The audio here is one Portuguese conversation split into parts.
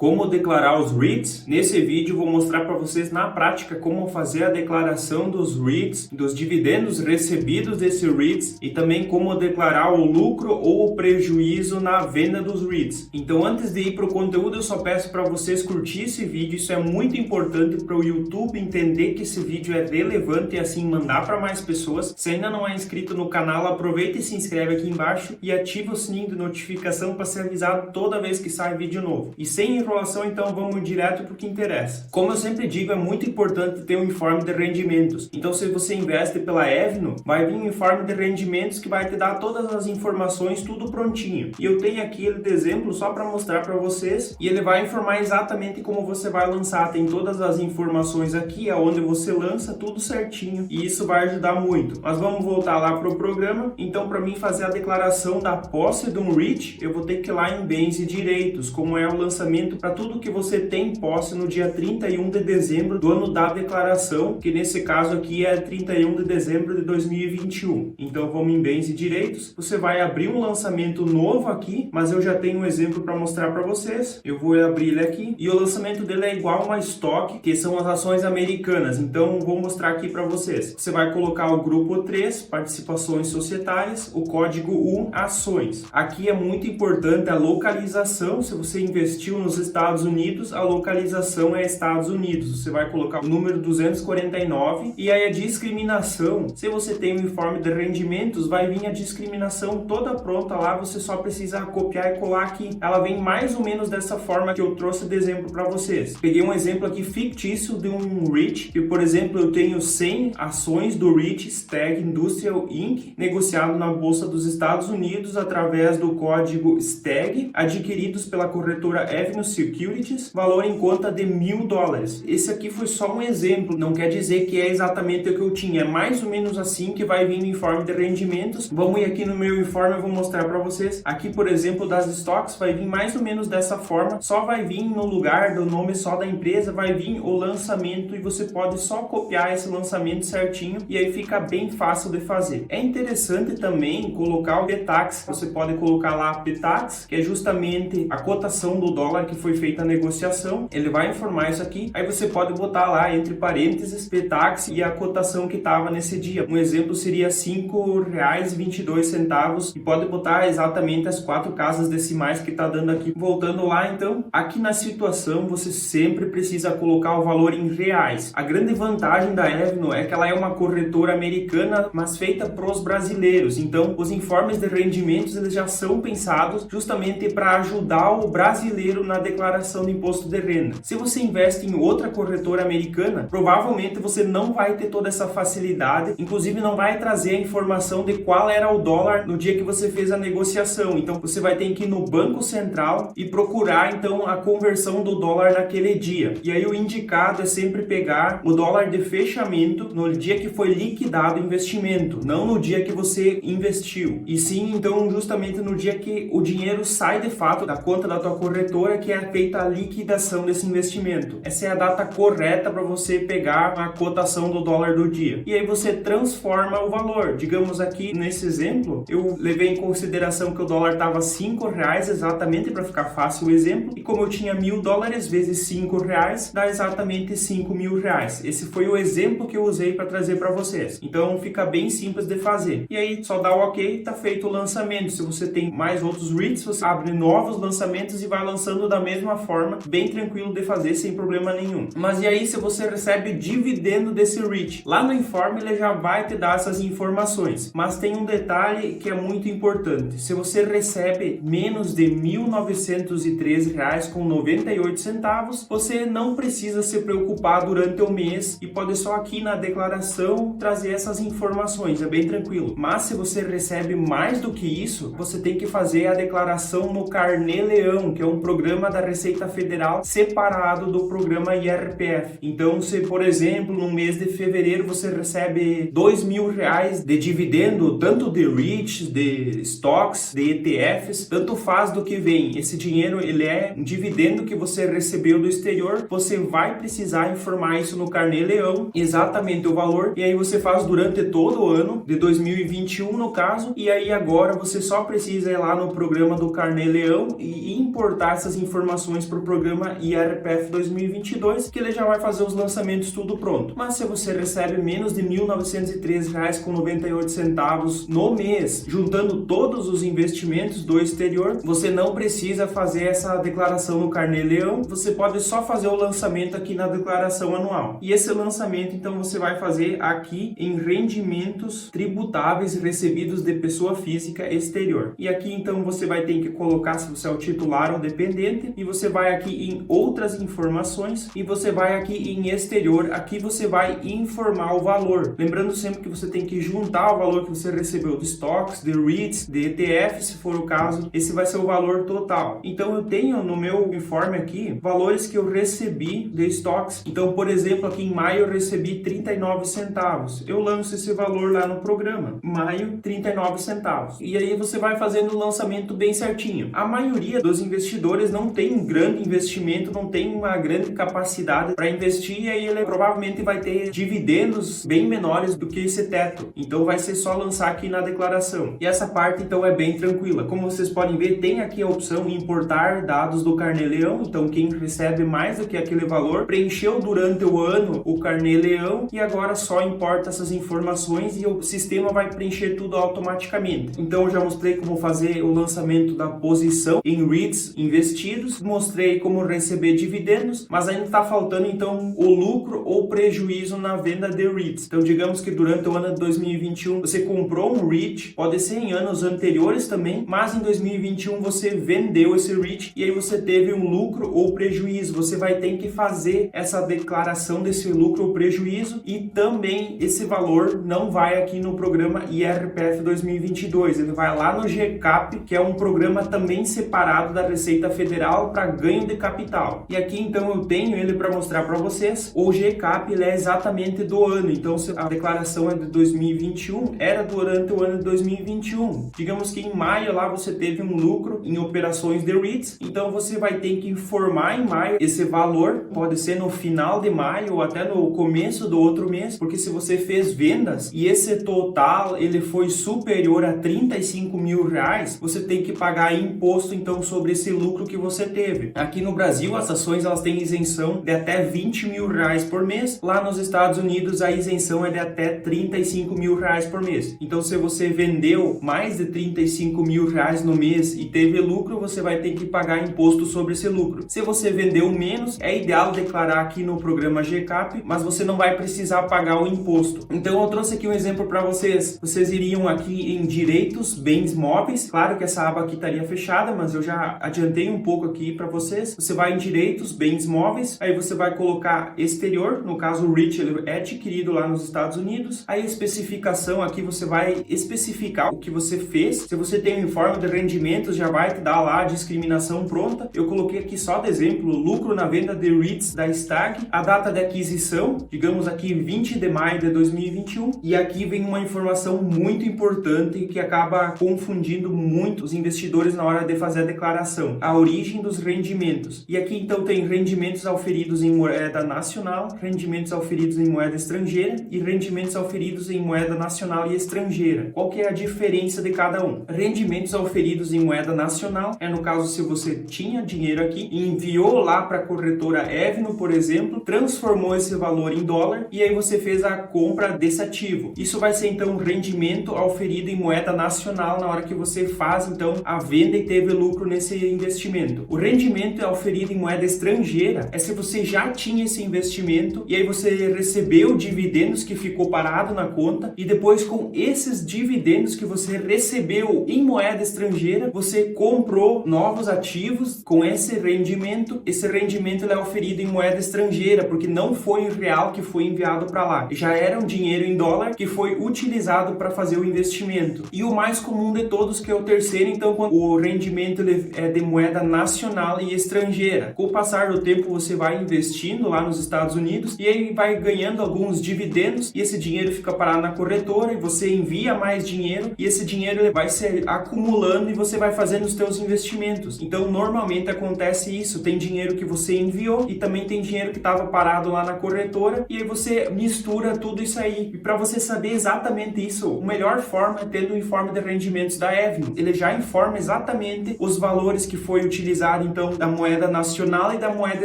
Como declarar os REITs? Nesse vídeo vou mostrar para vocês na prática como fazer a declaração dos REITs, dos dividendos recebidos desses REITs e também como declarar o lucro ou o prejuízo na venda dos REITs. Então antes de ir para o conteúdo eu só peço para vocês curtir esse vídeo, isso é muito importante para o YouTube entender que esse vídeo é relevante e assim mandar para mais pessoas. Se ainda não é inscrito no canal, aproveita e se inscreve aqui embaixo e ativa o sininho de notificação para ser avisado toda vez que sai vídeo novo. E sem enrolação, então vamos direto para o que interessa. Como eu sempre digo, é muito importante ter um informe de rendimentos. Então se você investe pela Evno, vai vir um informe de rendimentos que vai te dar todas as informações, tudo prontinho. E eu tenho aqui ele de exemplo só para mostrar para vocês e ele vai informar exatamente como você vai lançar. Tem todas as informações aqui, aonde você lança, tudo certinho. E isso vai ajudar muito. Mas vamos voltar lá para o programa. Então para mim fazer a declaração da posse de um REIT, eu vou ter que ir lá em bens e direitos, como é o lançamento para tudo que você tem posse no dia 31 de dezembro do ano da declaração, que nesse caso aqui é 31 de dezembro de 2021. Então vamos em bens e direitos, você vai abrir um lançamento novo aqui, mas eu já tenho um exemplo para mostrar para vocês. Eu vou abrir ele aqui e o lançamento dele é igual a uma stock, que são as ações americanas. Então vou mostrar aqui para vocês. Você vai colocar o grupo 3, participações societárias, o código 1, ações. Aqui é muito importante a localização. Se você investiu nos Estados Unidos, a localização é Estados Unidos. Você vai colocar o número 249 e aí a discriminação, se você tem um informe de rendimentos, vai vir a discriminação toda pronta lá, você só precisa copiar e colar aqui. Ela vem mais ou menos dessa forma que eu trouxe de exemplo para vocês. Peguei um exemplo aqui fictício de um REIT, que por exemplo eu tenho 100 ações do REIT Stag Industrial Inc., negociado na Bolsa dos Estados Unidos através do código STAG, adquiridos pela corretora Evno Securities, valor em conta de $1.000. Esse aqui foi só um exemplo, não quer dizer que é exatamente o que eu tinha, é mais ou menos assim que vai vir no informe de rendimentos. Vamos ir aqui no meu informe, eu vou mostrar para vocês. Aqui, por exemplo, das stocks, vai vir mais ou menos dessa forma, só vai vir no lugar do nome só da empresa, vai vir o lançamento e você pode só copiar esse lançamento certinho e aí fica bem fácil de fazer. É interessante também colocar o PTAX, você pode colocar lá PTAX, que é justamente a cotação do dólar que foi feita a negociação, ele vai informar isso aqui, aí você pode botar lá entre parênteses PTAX e a cotação que estava nesse dia. Um exemplo seria R$ 5,22 e pode botar exatamente as 4 casas decimais que está dando aqui. Voltando lá então, aqui na situação você sempre precisa colocar o valor em reais. A grande vantagem da Evno é que ela é uma corretora americana, mas feita para os brasileiros, então os informes de rendimentos eles já são pensados justamente para ajudar o brasileiro na declaração do imposto de renda. Se você investe em outra corretora americana, provavelmente você não vai ter toda essa facilidade, inclusive não vai trazer a informação de qual era o dólar no dia que você fez a negociação. Então você vai ter que ir no Banco Central e procurar então a conversão do dólar naquele dia. E aí o indicado é sempre pegar o dólar de fechamento no dia que foi liquidado o investimento, não no dia que você investiu. E sim, então justamente no dia que o dinheiro sai de fato da conta da tua corretora, que é feita a liquidação desse investimento. Essa é a data correta para você pegar a cotação do dólar do dia. E aí você transforma o valor. Digamos aqui nesse exemplo, eu levei em consideração que o dólar estava R$5 exatamente para ficar fácil o exemplo. E como eu tinha $1.000 vezes R$5 dá exatamente R$5.000. Esse foi o exemplo que eu usei para trazer para vocês. Então fica bem simples de fazer. E aí só dá o ok, tá feito o lançamento. Se você tem mais outros REITs, você abre novos lançamentos e vai lançando da mesma forma, bem tranquilo de fazer, sem problema nenhum. Mas e aí se você recebe dividendo desse REIT? Lá no informe ele já vai te dar essas informações, mas tem um detalhe que é muito importante. Se você recebe menos de R$ 1.913,98, você não precisa se preocupar durante o mês e pode só aqui na declaração trazer essas informações, é bem tranquilo. Mas se você recebe mais do que isso, você tem que fazer a declaração no Carnê-Leão, que é um programa da Receita Federal separado do programa IRPF. Então, se por exemplo, no mês de fevereiro você recebe R$2.000 de dividendo, tanto de REITs, de stocks, de ETFs, tanto faz do que vem. Esse dinheiro ele é um dividendo que você recebeu do exterior, você vai precisar informar isso no Carnê-Leão, exatamente o valor, e aí você faz durante todo o ano de 2021 no caso, e aí agora você só precisa ir lá no programa do Carnê-Leão e importar essas informações informações para o programa IRPF 2022, que ele já vai fazer os lançamentos tudo pronto. Mas se você recebe menos de R$ 1.903,98 no mês, juntando todos os investimentos do exterior, você não precisa fazer essa declaração no Carnê Leão, você pode só fazer o lançamento aqui na declaração anual. E esse lançamento, então, você vai fazer aqui em rendimentos tributáveis recebidos de pessoa física exterior. E aqui, então, você vai ter que colocar se você é o titular ou dependente, e você vai aqui em outras informações, e você vai aqui em exterior, aqui você vai informar o valor. Lembrando sempre que você tem que juntar o valor que você recebeu de stocks, de REITs, de ETF, se for o caso, esse vai ser o valor total. Então eu tenho no meu informe aqui valores que eu recebi de stocks. Então, por exemplo, aqui em maio eu recebi 39 centavos. Eu lanço esse valor lá no programa. Maio, 39 centavos. E aí você vai fazendo o lançamento bem certinho. A maioria dos investidores não tem um grande investimento, não tem uma grande capacidade para investir, e aí ele provavelmente vai ter dividendos bem menores do que esse teto. Então vai ser só lançar aqui na declaração. E essa parte então é bem tranquila. Como vocês podem ver, tem aqui a opção importar dados do Carnê Leão. Então quem recebe mais do que aquele valor preencheu durante o ano o Carnê Leão e agora só importa essas informações e o sistema vai preencher tudo automaticamente. Então eu já mostrei como fazer o lançamento da posição em REITs investidos, mostrei como receber dividendos, mas ainda está faltando então o lucro ou prejuízo na venda de REITs. Então digamos que durante o ano de 2021 você comprou um REIT, pode ser em anos anteriores também, mas em 2021 você vendeu esse REIT e aí você teve um lucro ou prejuízo. Você vai ter que fazer essa declaração desse lucro ou prejuízo e também esse valor não vai aqui no programa IRPF 2022, ele vai lá no GCAP, que é um programa também separado da Receita Federal para ganho de capital. E aqui então eu tenho ele para mostrar para vocês. O GCAP ele é exatamente do ano, então se a declaração é de 2021, era durante o ano de 2021. Digamos que em maio lá você teve um lucro em operações de REITs, então você vai ter que informar em maio esse valor, pode ser no final de maio ou até no começo do outro mês, porque se você fez vendas e esse total ele foi superior a 35 mil reais, você tem que pagar imposto então sobre esse lucro que você teve. Aqui no Brasil as ações elas têm isenção de até 20 mil reais por mês, lá nos Estados Unidos a isenção é de até 35 mil reais por mês. Então se você vendeu mais de 35 mil reais no mês e teve lucro, você vai ter que pagar imposto sobre esse lucro. Se você vendeu menos, é ideal declarar aqui no programa GCAP, mas você não vai precisar pagar o imposto. Então eu trouxe aqui um exemplo para vocês. Vocês iriam aqui em direitos, bens móveis. Claro que essa aba aqui estaria fechada, mas eu já adiantei um pouco aqui para vocês. Você vai em direitos, bens móveis, aí você vai colocar exterior, no caso o REIT ele é adquirido lá nos Estados Unidos. Aí especificação aqui você vai especificar o que você fez. Se você tem um informe de rendimentos, já vai te dar lá a discriminação pronta. Eu coloquei aqui só de exemplo, lucro na venda de REITs da STAG, a data de aquisição, digamos aqui 20 de maio de 2021, e aqui vem uma informação muito importante que acaba confundindo muito os investidores na hora de fazer a declaração, a origem dos rendimentos. E aqui então tem rendimentos auferidos em moeda nacional, rendimentos auferidos em moeda estrangeira e rendimentos auferidos em moeda nacional e estrangeira. Qual que é a diferença de cada um? Rendimentos auferidos em moeda nacional é no caso se você tinha dinheiro aqui e enviou lá para a corretora Evno, por exemplo, transformou esse valor em dólar e aí você fez a compra desse ativo. Isso vai ser então um rendimento auferido em moeda nacional na hora que você faz então a venda e teve lucro nesse investimento. O rendimento auferido em moeda estrangeira é se você já tinha esse investimento e aí você recebeu dividendos que ficou parado na conta e depois com esses dividendos que você recebeu em moeda estrangeira, você comprou novos ativos com esse rendimento. Esse rendimento ele é auferido em moeda estrangeira, porque não foi o real que foi enviado para lá. Já era um dinheiro em dólar que foi utilizado para fazer o investimento. E o mais comum de todos, que é o terceiro, então, quando o rendimento é de moeda nacional e estrangeira. Com o passar do tempo, você vai investindo lá nos Estados Unidos e aí vai ganhando alguns dividendos e esse dinheiro fica parado na corretora e você envia mais dinheiro e esse dinheiro ele vai se acumulando e você vai fazendo os seus investimentos. Então, normalmente acontece isso. Tem dinheiro que você enviou e também tem dinheiro que estava parado lá na corretora e aí você mistura tudo isso aí. E para você saber exatamente isso, a melhor forma é tendo o informe de rendimentos da Evno. Ele já informa exatamente os valores que foi utilizado paridade então da moeda nacional e da moeda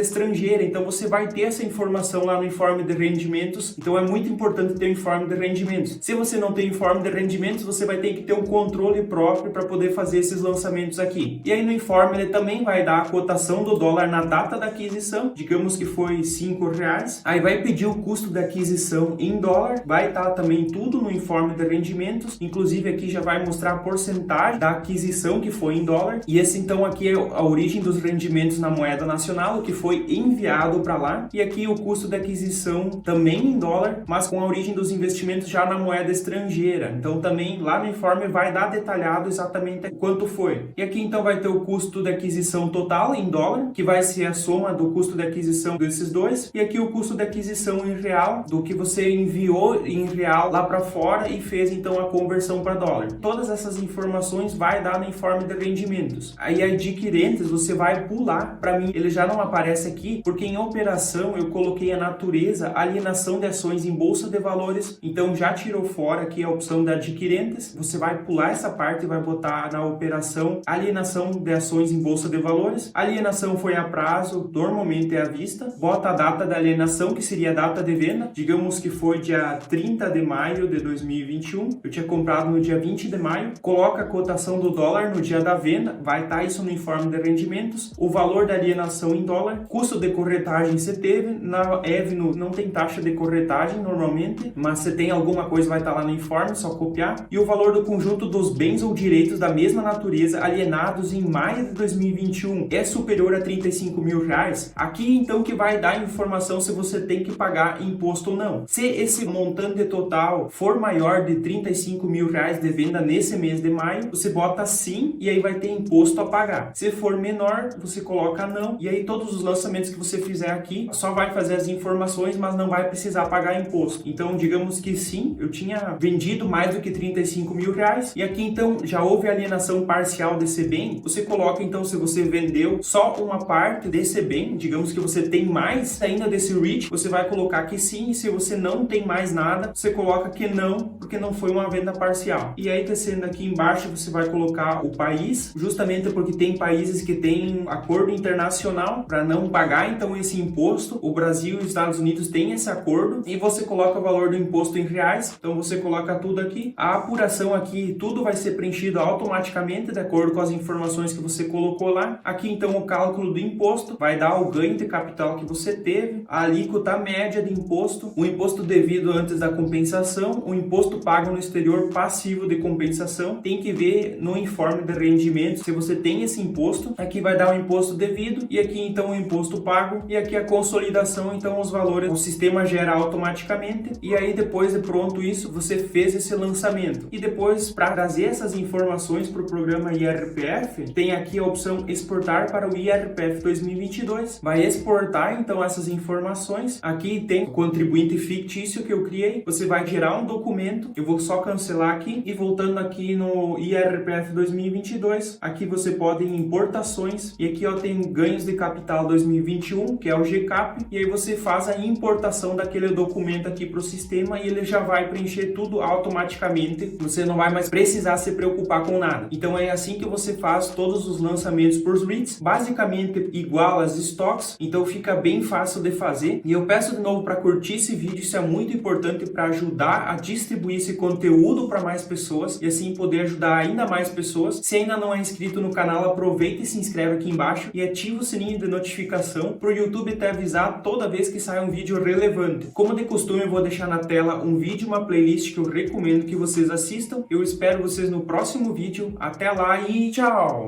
estrangeira. Então você vai ter essa informação lá no informe de rendimentos. Então é muito importante ter o informe de rendimentos. Se você não tem informe de rendimentos, você vai ter que ter um controle próprio para poder fazer esses lançamentos aqui. E aí no informe ele também vai dar a cotação do dólar na data da aquisição, digamos que foi R$5. Aí vai pedir o custo da aquisição em dólar, vai estar também tudo no informe de rendimentos, inclusive aqui já vai mostrar a porcentagem da aquisição que foi em dólar. E esse então aqui é a origem dos rendimentos na moeda nacional, o que foi enviado para lá, e aqui o custo da aquisição também em dólar, mas com a origem dos investimentos já na moeda estrangeira. Então também lá no informe vai dar detalhado exatamente quanto foi. E aqui então vai ter o custo da aquisição total em dólar, que vai ser a soma do custo de aquisição desses dois, e aqui o custo de aquisição em real, do que você enviou em real lá para fora e fez então a conversão para dólar. Todas essas informações vai dar no informe de rendimentos. Aí adquirentes você vai pular, para mim ele já não aparece aqui, porque em operação eu coloquei a natureza alienação de ações em bolsa de valores, então já tirou fora aqui a opção de adquirentes. Você vai pular essa parte e vai botar na operação alienação de ações em bolsa de valores. A alienação foi a prazo, normalmente é à vista. Bota a data da alienação, que seria a data de venda, digamos que foi dia 30 de maio de 2021, eu tinha comprado no dia 20 de maio, coloca a cotação do dólar no dia da venda, vai estar isso no informe de rendimentos, o valor da alienação em dólar, custo de corretagem você teve, na Evno não tem taxa de corretagem normalmente, mas se tem alguma coisa vai estar lá no informe, só copiar, e o valor do conjunto dos bens ou direitos da mesma natureza alienados em maio de 2021 é superior a R$35 mil, aqui então que vai dar informação se você tem que pagar imposto ou não. Se esse montante total for maior de R$35 mil de venda nesse mês de maio, você bota sim e aí vai ter imposto a pagar. Se for menor, você coloca não, e aí todos os lançamentos que você fizer aqui só vai fazer as informações, mas não vai precisar pagar imposto. Então digamos que sim, eu tinha vendido mais do que R$35 mil, e aqui então já houve alienação parcial desse bem, você coloca então se você vendeu só uma parte desse bem, digamos que você tem mais ainda desse REIT, você vai colocar que sim, e se você não tem mais nada, você coloca que não, porque não foi uma venda parcial. E aí descendo aqui embaixo você vai colocar o país, justamente porque tem países que têm acordo internacional para não pagar então esse imposto. O Brasil e os Estados Unidos têm esse acordo, e você coloca o valor do imposto em reais, então você coloca tudo aqui. A apuração aqui, tudo vai ser preenchido automaticamente de acordo com as informações que você colocou lá. Aqui então o cálculo do imposto vai dar o ganho de capital que você teve, a alíquota média de imposto, o imposto devido antes da compensação, o imposto pago no exterior passivo de compensação. Tem que ver no informe de rendimento se você tem esse imposto. Aqui vai dar o imposto devido, e aqui então o imposto pago, e aqui a consolidação, então os valores o sistema gera automaticamente. E aí depois de pronto isso, você fez esse lançamento. E depois, para trazer essas informações para o programa IRPF, tem aqui a opção exportar para o IRPF 2022. Vai exportar então essas informações. Aqui tem o contribuinte fictício que eu criei. Você vai gerar um documento, eu vou só cancelar aqui, e voltando aqui no IRPF 2022, aqui você pode ir em importações, e aqui ó, tem ganhos de capital 2021, que é o GCAP, e aí você faz a importação daquele documento aqui para o sistema, e ele já vai preencher tudo automaticamente, você não vai mais precisar se preocupar com nada. Então é assim que você faz todos os lançamentos por REITs, basicamente igual às stocks, então fica bem fácil de fazer. E eu peço de novo para curtir esse vídeo, isso é muito importante para ajudar a distribuir esse conteúdo para mais pessoas, e assim poder ajudar ainda mais pessoas. Se ainda não é inscrito no canal, aproveita e se inscreve aqui embaixo e ativa o sininho de notificação para o YouTube te avisar toda vez que sai um vídeo relevante. Como de costume, eu vou deixar na tela um vídeo, uma playlist que eu recomendo que vocês assistam. Eu espero vocês no próximo vídeo. Até lá e tchau!